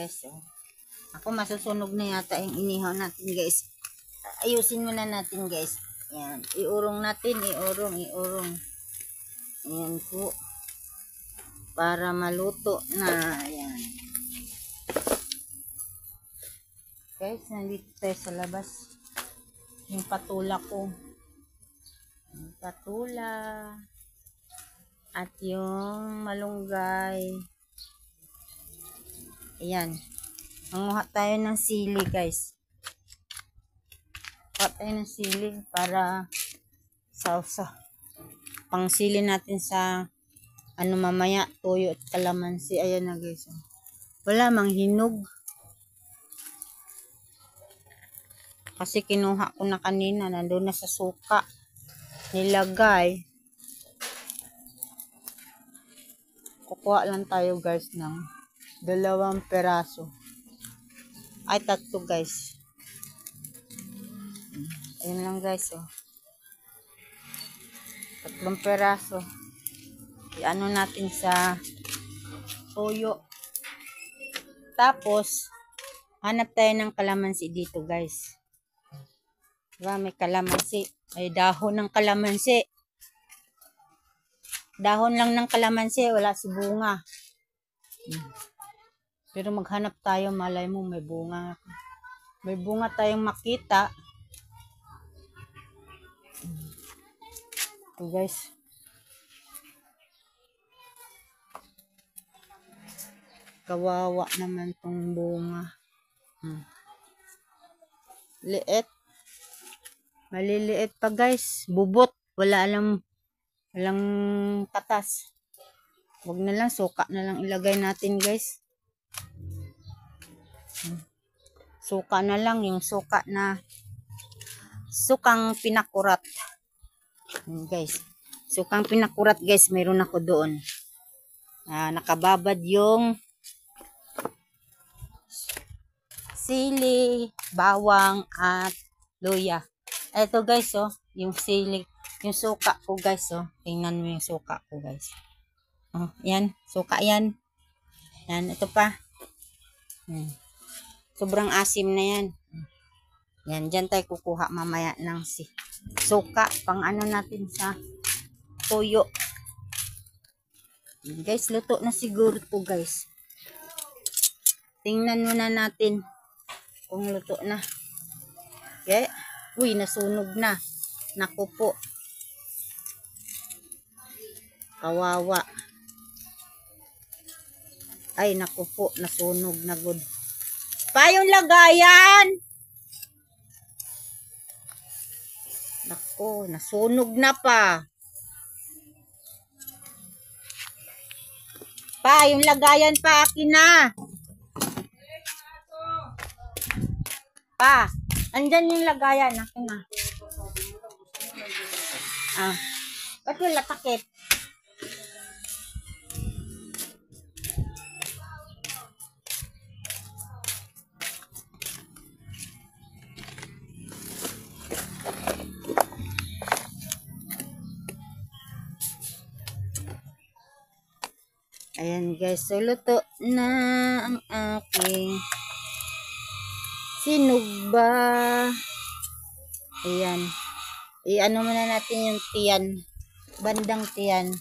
guys. Oh. Ako masusunog na yata yung inihaw natin guys. Ayusin muna natin guys. Yan. Iurong natin. Iurong. Ayan po. Para maluto na. Ayan. Guys, nandito tayo sa labas. Yung patula ko. Yung patula. At yung malunggay. Ayan. Manguha tayo ng sili guys. Manguha tayo ng sili para sausa. Pang sili natin sa ano mamaya, toyo at kalamansi. Ayan na guys. Wala mang hinog. Kasi kinuha ko na kanina. Nandun na sa suka. Nilagay. Kukuha lang tayo guys ng 2 peraso. Ay, 3 guys. Ayun lang guys, oh. 3 peraso. I-ano natin sa toyo. Tapos, hanap tayo ng kalamansi dito guys. Diba, may kalamansi. May dahon ng kalamansi. Dahon lang ng kalamansi, wala si bunga. Pero maghanap tayo, malay mo may bunga. May bunga tayong makita. Ito guys. Kawawa naman tong bunga. Liit. Maliliit pa guys. Bubot. Walang katas. Huwag na lang. Suka na lang ilagay natin guys. Suka na lang. Yung suka na sukang pinakurat. Guys. Sukang pinakurat guys. Mayroon ako doon. Nakababad yung sili, bawang, at luya. Ito guys, oh, yung sili, yung suka ko guys, oh. Tingnan mo yung suka ko guys. Oh, yan, suka yan. Yan, ito pa. Sobrang asim na yan. Yan, dyan tayo kukuha mamaya ng suka, pang ano natin sa toyo. Guys, luto na siguro to guys. Tingnan muna natin kung luto na. Okay. Uy, nasunog na. Naku po. Kawawa. Ay, naku po. Nasunog na good. Pa yung lagayan. Naku, nasunog na pa. Pa, yung lagayan pa akin na. Pa, andyan yung lagayan. Akin na. Ba't wala takip? Ayan guys, so luto na ang aking sinugba. Ayan. I-ano muna natin yung tiyan. Bandang tiyan.